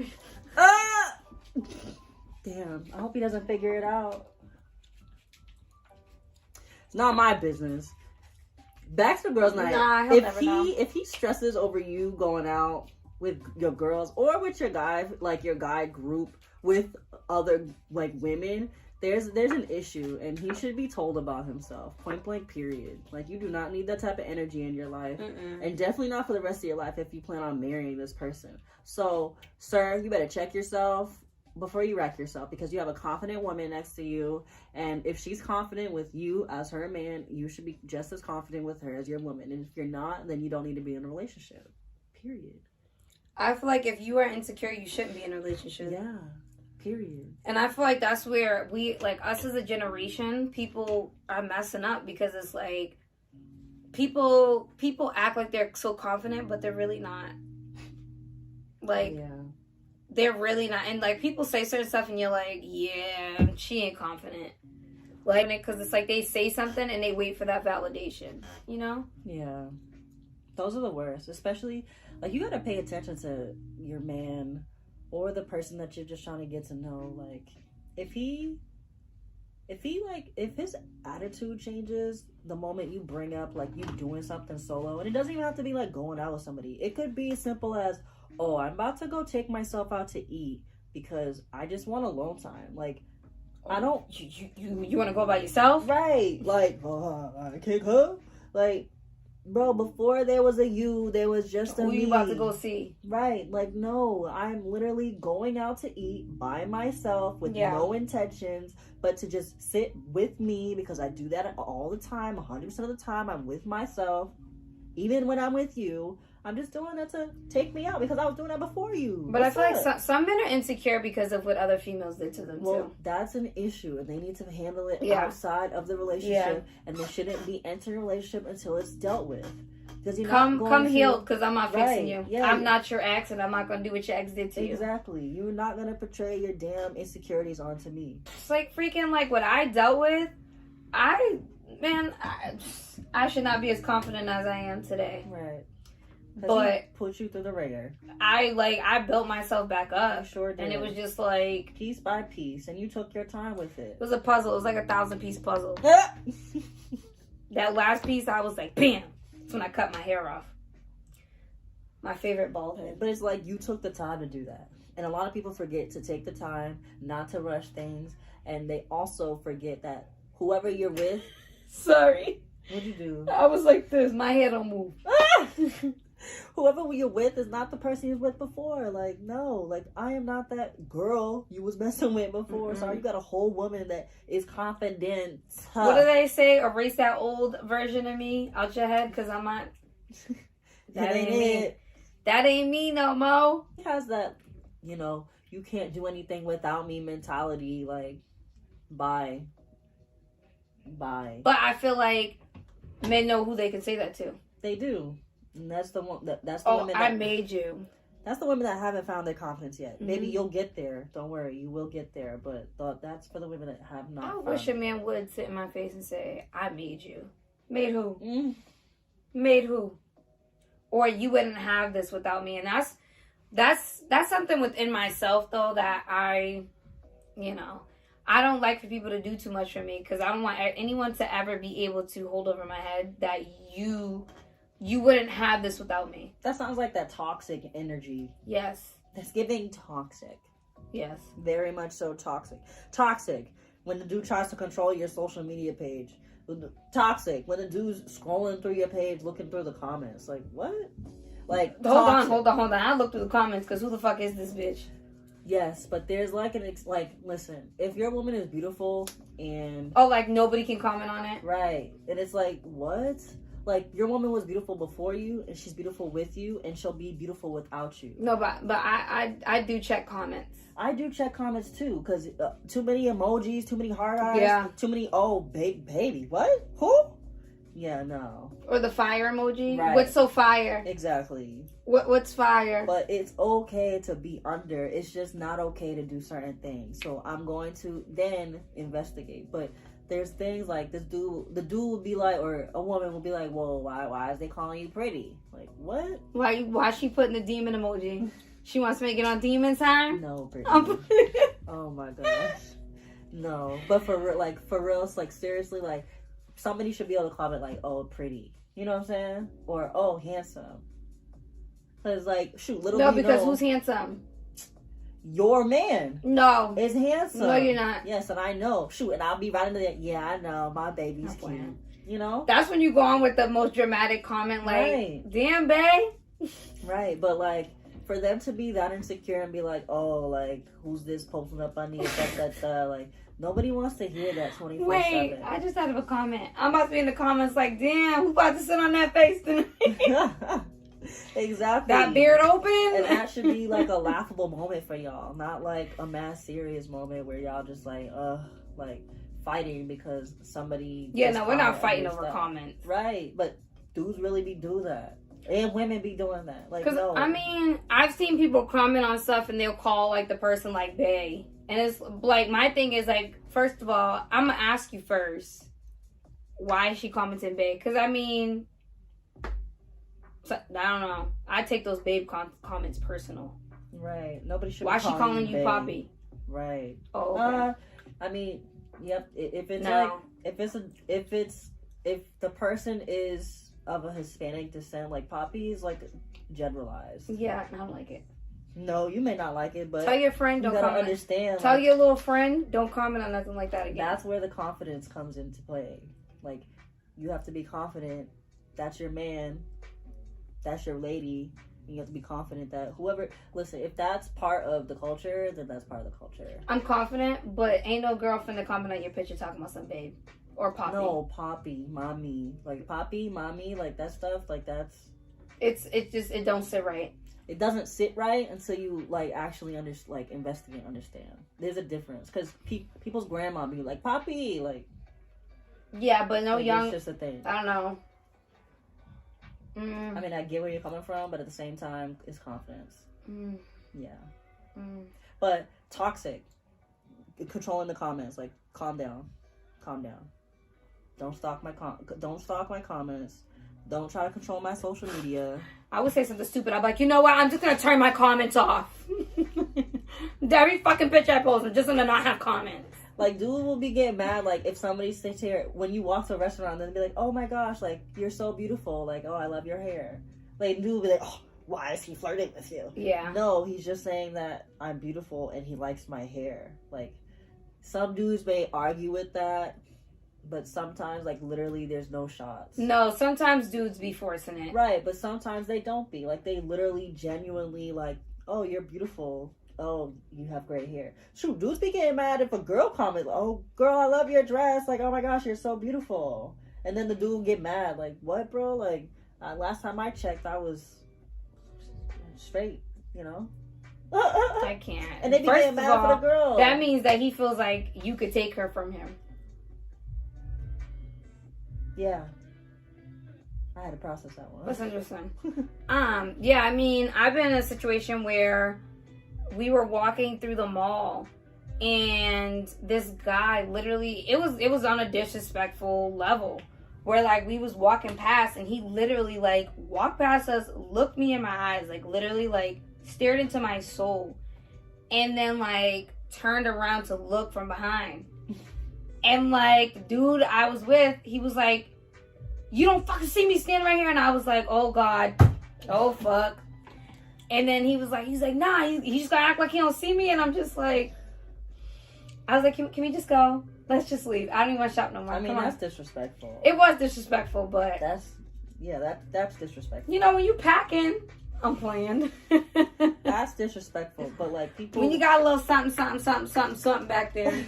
Damn. I hope he doesn't figure it out. It's not my business. Back to girls' night. Nah, he'll never know. If he stresses over you going out with your girls or with your guy, like your guy group with other like women, there's an issue, and he should be told about himself. Point blank, period. Like, you do not need that type of energy in your life. And definitely not for the rest of your life if you plan on marrying this person. So, sir, you better check yourself before you wreck yourself, because you have a confident woman next to you, and if she's confident with you as her man, you should be just as confident with her as your woman. And if you're not, then you don't need to be in a relationship. Period. I feel like if you are insecure, you shouldn't be in a relationship. Yeah. Period. And I feel like that's where we, like, us as a generation, people are messing up, because it's like people act like they're so confident, but they're really not. Like, yeah. They're really not. And, like, people say certain stuff and you're like, yeah, she ain't confident. Like, because it's like they say something and they wait for that validation, you know? Yeah. Those are the worst. Especially, like, you got to pay attention to your man or the person that you're just trying to get to know. Like, if his attitude changes the moment you bring up, like, you doing something solo, and it doesn't even have to be, like, going out with somebody. It could be as simple as, oh, I'm about to go take myself out to eat because I just want alone time. Like, I don't... You want to go by yourself? Right. Like, I can't come. Like, bro, before there was a you, there was just a me. Who you about to go see? Right. Like, no, I'm literally going out to eat by myself with no intentions, but to just sit with me, because I do that all the time. 100% of the time, I'm with myself. Even when I'm with you, I'm just doing that to take me out because I was doing that before you. But I feel like some men are insecure because of what other females did to them, too. That's an issue, and they need to handle it outside of the relationship, and they shouldn't be entering a relationship until it's dealt with. Because you're come healed, because I'm not fixing you. Yeah. I'm not your ex, and I'm not going to do what your ex did to you. Exactly. You're not going to portray your damn insecurities onto me. It's like freaking, like, what I dealt with, I should not be as confident as I am today. Right. But put you through the ringer. I built myself back up. You sure did. And it was just like piece by piece, and you took your time with it. It was a puzzle. It was like a 1,000-piece puzzle. That last piece, I was like, bam! That's when I cut my hair off. My favorite bald head. But it's like you took the time to do that, and a lot of people forget to take the time, not to rush things, and they also forget that whoever you're with. Sorry. What'd you do? I was like this. My hair don't move. Whoever you're with is not the person you was with before. Like, no, like, I am not that girl you was messing with before. So you got a whole woman that is confident. What do they say? Erase that old version of me out your head, because I'm not. That ain't me. That ain't me no more. He has that, you can't do anything without me mentality. Like, bye. But I feel like men know who they can say that to. They do. And that's the one. That's the women. I made you. That's the women that haven't found their confidence yet. Maybe you'll get there. Don't worry, you will get there. But that's for the women that have not. I wish a man would sit in my face and say, "I made you." Made who? Made who? Or you wouldn't have this without me. And that's something within myself though that I don't like for people to do too much for me, because I don't want anyone to ever be able to hold over my head that you you wouldn't have this without me. That sounds like that toxic energy. Yes. That's giving toxic. Yes. Very much so toxic. Toxic when the dude tries to control your social media page. Toxic when the dude's scrolling through your page, looking through the comments. Like, what? Like, hold on. I looked through the comments because who the fuck is this bitch? Yes, but there's like listen, if your woman is beautiful and like nobody can comment on it, right? And it's like, what? Like, your woman was beautiful before you, and she's beautiful with you, and she'll be beautiful without you. No, but I do check comments. I do check comments too, because too many emojis, too many heart eyes, too many, baby, what? Who? Yeah, no. Or the fire emoji. Right. What's so fire? Exactly. What's fire? But it's okay to be under. It's just not okay to do certain things. So I'm going to then investigate. But there's things like the dude would be like, or a woman would be like, well, why is they calling you pretty? Like, what? Why she putting the demon emoji? She wants to make it on demon time? No, pretty. Oh my gosh. No. But for real, like, seriously, like, somebody should be able to comment like, oh, pretty. You know what I'm saying? Or, oh, handsome. Because, like, shoot, No, because who's handsome? Your man. No. Is handsome. No, you're not. Yes, and I know. Shoot, and I'll be right into that. Yeah, I know. My baby's cute. Playing. You know? That's when you go on with the most dramatic comment, like, right. Damn, bae. Right, but, like, for them to be that insecure and be like, oh, like, who's this posting up on the like, nobody wants to hear that 24/7. Wait, I just thought of a comment. I'm about to be in the comments like, damn, who about to sit on that face tonight? Exactly. That beard open? And that should be like a laughable moment for y'all, not like a mad serious moment where y'all just like fighting because somebody. Yeah, no, we're not fighting over comments. Right, but dudes really be doing that. And women be doing that. Like, no. I mean, I've seen people comment on stuff and they'll call like the person like bae. And it's like, my thing is like, first of all, I'm going to ask you first, why is she commenting babe? Because I mean, I don't know. I take those babe comments personal. Right. Nobody should. Why is she calling you babe. Poppy? Right. Oh, okay. I mean, yep. If it's No. like, if the person is of a Hispanic descent, like Poppy is like generalized. Yeah, I don't like it. No, you may not like it, but tell your friend don't comment. Understand. Tell your little friend don't comment on nothing like that again. That's where the confidence comes into play. Like, you have to be confident. That's your man. That's your lady. You have to be confident that whoever. Listen, if that's part of the culture, then that's part of the culture. I'm confident, but ain't no girl finna comment on your picture talking about some babe or Poppy. No, Poppy, mommy, like Poppy, mommy, like that stuff. Like that's. It don't sit right. It doesn't sit right until you like actually investigate and understand. There's a difference because people's grandma be like Poppy, like. Yeah, but no, like, young. It's just a thing. I don't know. I mean, I get where you're coming from, but at the same time, it's confidence. Yeah. But toxic, controlling the comments. Like, calm down. Don't stalk my comments. Don't try to control my social media. I would say something stupid. I'm like, you know what? I'm just gonna turn my comments off. Every fucking picture I post, I'm just gonna not have comments. Like, dudes will be getting mad, like, if somebody sits here, when you walk to a restaurant, they'll be like, oh my gosh, like, you're so beautiful. Like, oh, I love your hair. Like, dude will be like, oh, why is he flirting with you? Yeah. No, he's just saying that I'm beautiful and he likes my hair. Like, some dudes may argue with that, but sometimes, like, literally, there's no shots. No, sometimes dudes be forcing it. Right, but sometimes they don't be. Like, they literally, genuinely, like, oh, you're beautiful. Oh, you have great hair. Shoot, dudes be getting mad if a girl comments, oh, girl, I love your dress. Like, oh my gosh, you're so beautiful. And then the dude get mad. Like, what, bro? Like, last time I checked, I was straight, you know? I can't. And they be getting mad for the girl. That means that he feels like you could take her from him. Yeah. I had to process that one. That's interesting. Yeah, I mean, I've been in a situation where we were walking through the mall and this guy literally, it was on a disrespectful level where like we was walking past and he literally like walked past us, looked me in my eyes, like literally like stared into my soul and then like turned around to look from behind. And like the dude I was with, he was like, you don't fucking see me standing right here. And I was like, oh God, oh fuck. And then he's like, nah, he just gotta act like he don't see me. And I'm just like, I was like, can we just go? Let's just leave. I don't even want to shop no more. I mean, that's disrespectful. It was disrespectful, but that's disrespectful. You know, when you packing, I'm playing. That's disrespectful, but like people. When you got a little something back there.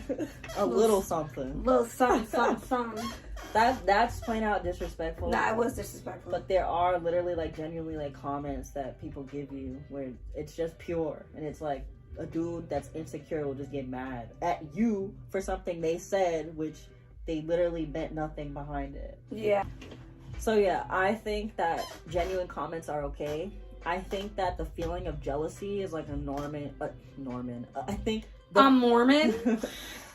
A little something. Little something. That's plain out disrespectful. Nah, it was disrespectful. But there are literally like genuinely like comments that people give you where it's just pure, and it's like a dude that's insecure will just get mad at you for something they said, which they literally meant nothing behind it. Yeah. So yeah, I think that genuine comments are okay. I think that the feeling of jealousy is like a Norman. I think I'm Mormon.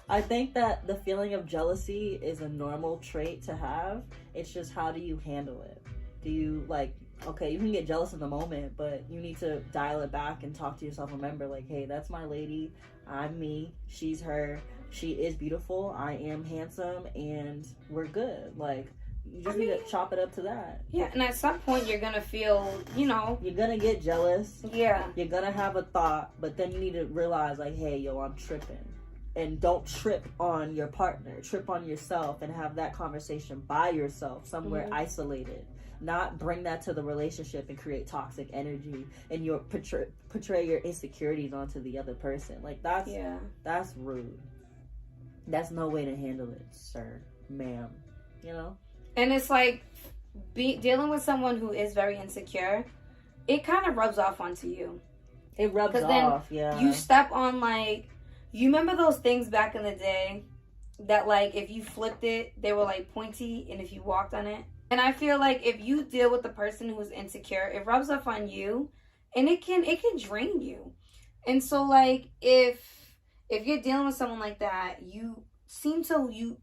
I think that the feeling of jealousy is a normal trait to have. It's just how do you handle it? Do you like, okay, you can get jealous in the moment, but you need to dial it back and talk to yourself. Remember, like, hey, that's my lady. I'm me. She's her. She is beautiful. I am handsome, and we're good. Like, you just need to chop it up to that. Yeah, and at some point you're gonna feel, you're gonna get jealous. Yeah. You're gonna have a thought, but then you need to realize, like, hey, yo, I'm tripping. And don't trip on your partner. Trip on yourself and have that conversation by yourself, somewhere isolated. Not bring that to the relationship and create toxic energy and your portray your insecurities onto the other person. Like, that's rude. That's no way to handle it, sir, ma'am. And it's like dealing with someone who is very insecure, it kind of rubs off onto you. It rubs off, yeah. You step on, like, you remember those things back in the day that, like, if you flipped it, they were, like, pointy, and if you walked on it? And I feel like if you deal with the person who's insecure, it rubs off on you, and it can drain you. And so, like, if you're dealing with someone like that, you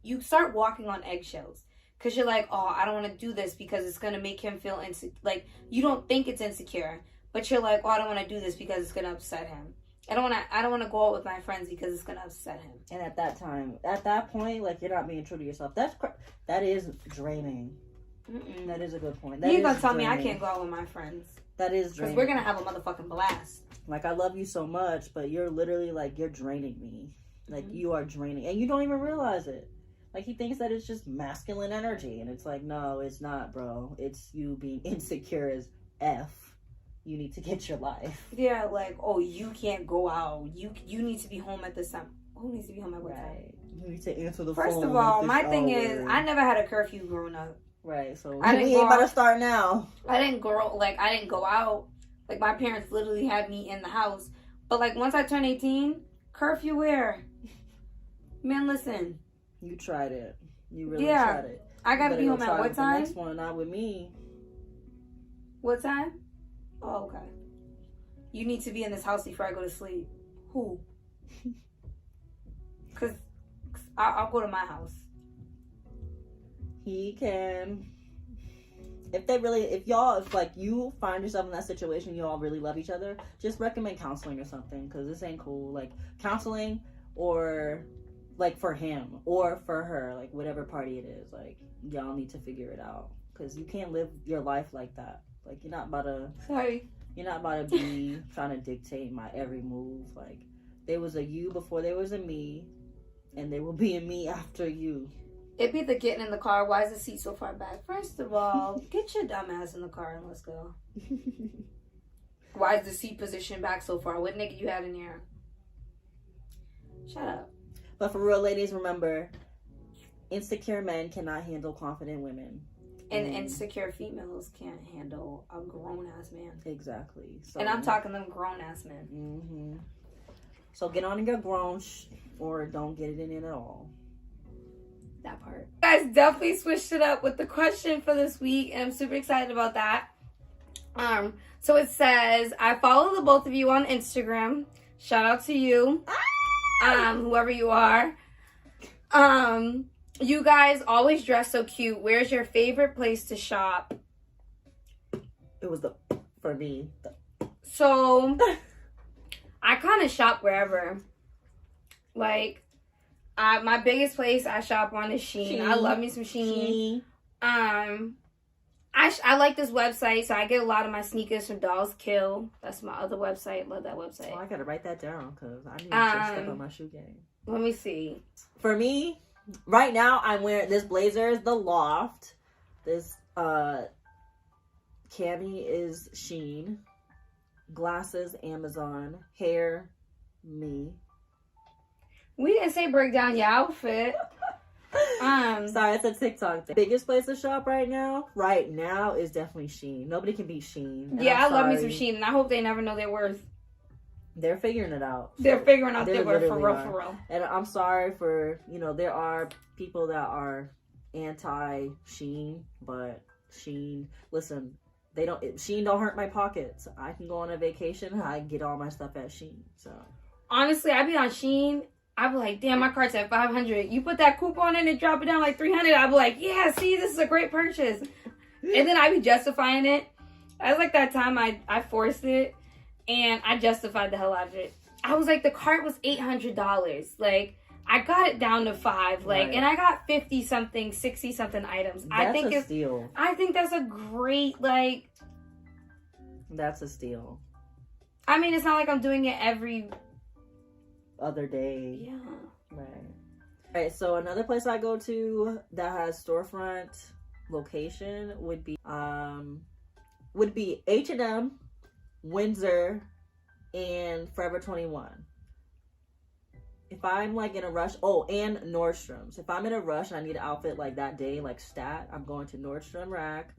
you start walking on eggshells. Because you're like, oh, I don't want to do this because it's going to make him feel like, you don't think it's insecure, but you're like, oh, I don't want to do this because it's going to upset him. I don't want to go out with my friends because it's going to upset him. And at that point, like, you're not being true to yourself. That is draining. Mm-mm. That is a good point. You're going to tell me I can't go out with my friends. That is draining. Because we're going to have a motherfucking blast. Like, I love you so much, but you're literally, like, you're draining me. Like, you are draining. And you don't even realize it. Like, he thinks that it's just masculine energy. And it's like, no, it's not, bro. It's you being insecure as F. You need to get your life. Yeah, like, oh, you can't go out. You need to be home at this time. Who needs to be home at what time? You need to answer the phone. First of all, my thing is, I never had a curfew growing up. Right, so we ain't about to start now. I didn't go out. Like, my parents literally had me in the house. But, like, once I turned 18, curfew where? Man, listen. You tried it. You really tried it. I gotta be home at what time? The next one, not with me. What time? Oh, okay. You need to be in this house before I go to sleep. Who? Because I'll go to my house. He can. If like you find yourself in that situation, you all really love each other, just recommend counseling or something, because this ain't cool. Like, counseling, or like for him or for her, like whatever party it is, like, y'all need to figure it out, because you can't live your life like that. Like, you're not about to be trying to dictate my every move. Like, there was a you before there was a me, and there will be a me after you. It be the getting in the car. Why is the seat so far back? First of all, get your dumb ass in the car and let's go. Why is the seat position back so far? What nigga you had in there? Shut up. But for real, ladies, remember, insecure men cannot handle confident women. And insecure females can't handle a grown-ass man. Exactly. So, and I'm talking them grown-ass men. Mm-hmm. So get on in your grown or don't get it in it at all. That part. You guys definitely switched it up with the question for this week, and I'm super excited about that. So it says, I follow the both of you on Instagram. Shout out to you. Whoever you are. You guys always dress so cute. Where's your favorite place to shop? It was for me. So I kind of shop wherever. Like, my biggest place I shop on is Shein. I love me some Shein. I like this website, so I get a lot of my sneakers from Dolls Kill. That's my other website. Love that website. Oh, I gotta write that down because I need to step up my shoe game. Let me see. For me, right now, I'm wearing this blazer is the Loft. This cami is Shein. Glasses, Amazon. Hair, me. We didn't say break down your outfit. Sorry, it's a TikTok thing. Biggest place to shop right now is definitely Shein. Nobody can beat Shein. Yeah, I love me some Shein, and I hope they never know their worth. They're figuring it out. They're figuring out their worth for real. And I'm sorry for, there are people that are anti-Shein, but Shein, listen, Shein don't hurt my pockets. I can go on a vacation, I get all my stuff at Shein, so. Honestly, I be on Shein, I be like, damn, my cart's at $500. You put that coupon in and drop it down like $300. I be like, yeah, see, this is a great purchase. And then I be justifying it. I was like that time I forced it, and I justified the hell out of it. I was like, the cart was $800. Like, I got it down to $500. Like, right. And I got 50-something, 60-something items. That's a steal. I think that's a great, like. That's a steal. I mean, it's not like I'm doing it every other day. Yeah. Right, so another place I go to that has storefront location would be H&M, Windsor, and Forever 21. If I'm like in a rush, and Nordstrom's. If I'm in a rush and I need an outfit like that day, like stat, I'm going to Nordstrom Rack,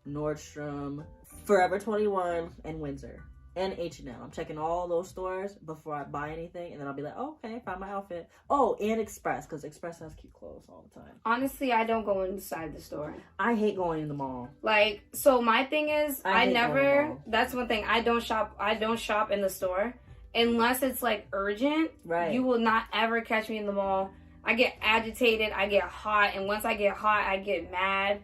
Nordstrom, Forever 21, and Windsor. And H&M. I'm checking all those stores before I buy anything, and then I'll be like, oh, okay, found my outfit. Oh, and Express, because Express has cute clothes all the time. Honestly, I don't go inside the store. I hate going in the mall. Like, so my thing is, that's one thing, I don't shop in the store unless it's like urgent. Right. You will not ever catch me in the mall. I get agitated, I get hot, and once I get hot, I get mad.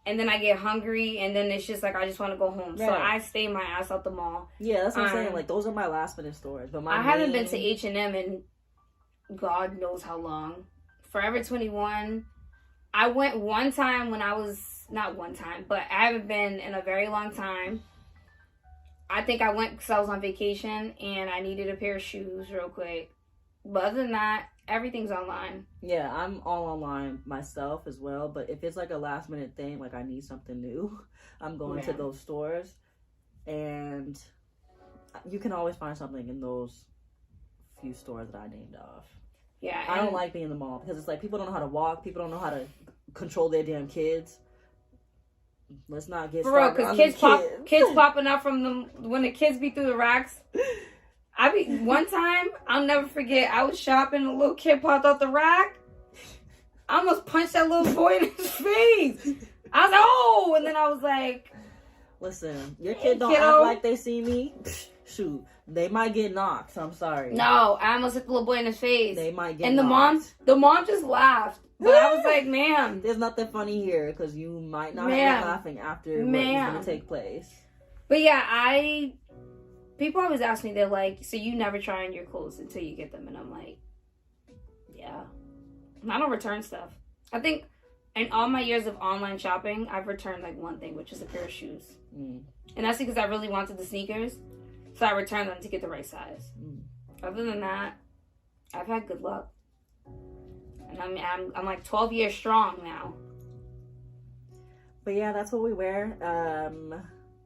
And then I get hungry, and then it's just like I just want to go home. Right. So I stay my ass out the mall. Yeah, that's what I'm saying. Like, those are my last minute stores. But I haven't been to H&M in God knows how long. Forever 21. I went one time when I was not one time, but I haven't been in a very long time. I think I went because I was on vacation and I needed a pair of shoes real quick. But other than that, everything's online. Yeah, I'm all online myself as well. But if it's like a last minute thing, like I need something new, I'm going to those stores. And you can always find something in those few stores that I named off. Yeah. I don't like being in the mall because it's like people don't know how to walk. People don't know how to control their damn kids. Let's not get started. For real, because kids popping up from them when the kids be through the racks. One time, I'll never forget, I was shopping, a little kid popped out the rack. I almost punched that little boy in his face. I was like, oh! And then I was like, listen, your kid don't act like they see me. Shoot, they might get knocked. I'm sorry. No, I almost hit the little boy in his face. They might get knocked. And the mom just laughed. But I was like, ma'am. There's nothing funny here because you might not be laughing after what's going to take place. But yeah, people always ask me, they're like, so you never try on your clothes until you get them? And I'm like, yeah. I don't return stuff. I think in all my years of online shopping, I've returned like one thing, which is a pair of shoes. And that's because I really wanted the sneakers. So I returned them to get the right size. Other than that, I've had good luck. And I'm like 12 years strong now. But yeah, that's what we wear.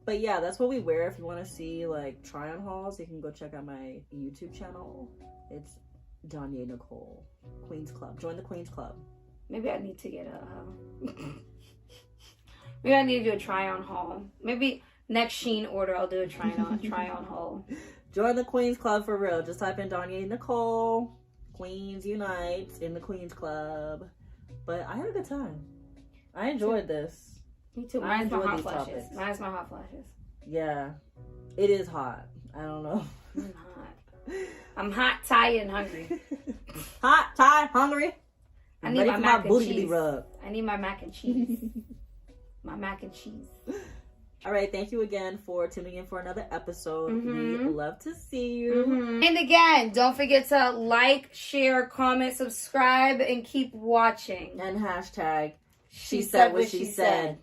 But yeah, that's what we wear. If you want to see like try on hauls, you can go check out my YouTube channel. It's Donyea Nicole, Queen's Club. Join the Queen's Club. Maybe I need to get maybe I need to do a try on haul. Maybe next Shein order I'll do a try on haul. Join the Queen's Club for real. Just type in Donyea Nicole. Queens Unite in the Queen's Club. But I had a good time. I enjoyed this. Me too. Mine's my hot flashes. Mine's my hot flashes. Yeah. It is hot. I don't know. I'm hot. I'm hot, tired, and hungry. Hot, tired, hungry. I need my mac and booty cheese. To be rubbed. I need my mac and cheese. My mac and cheese. All right. Thank you again for tuning in for another episode. We love to see you. And again, don't forget to like, share, comment, subscribe, and keep watching. And hashtag She said what she said.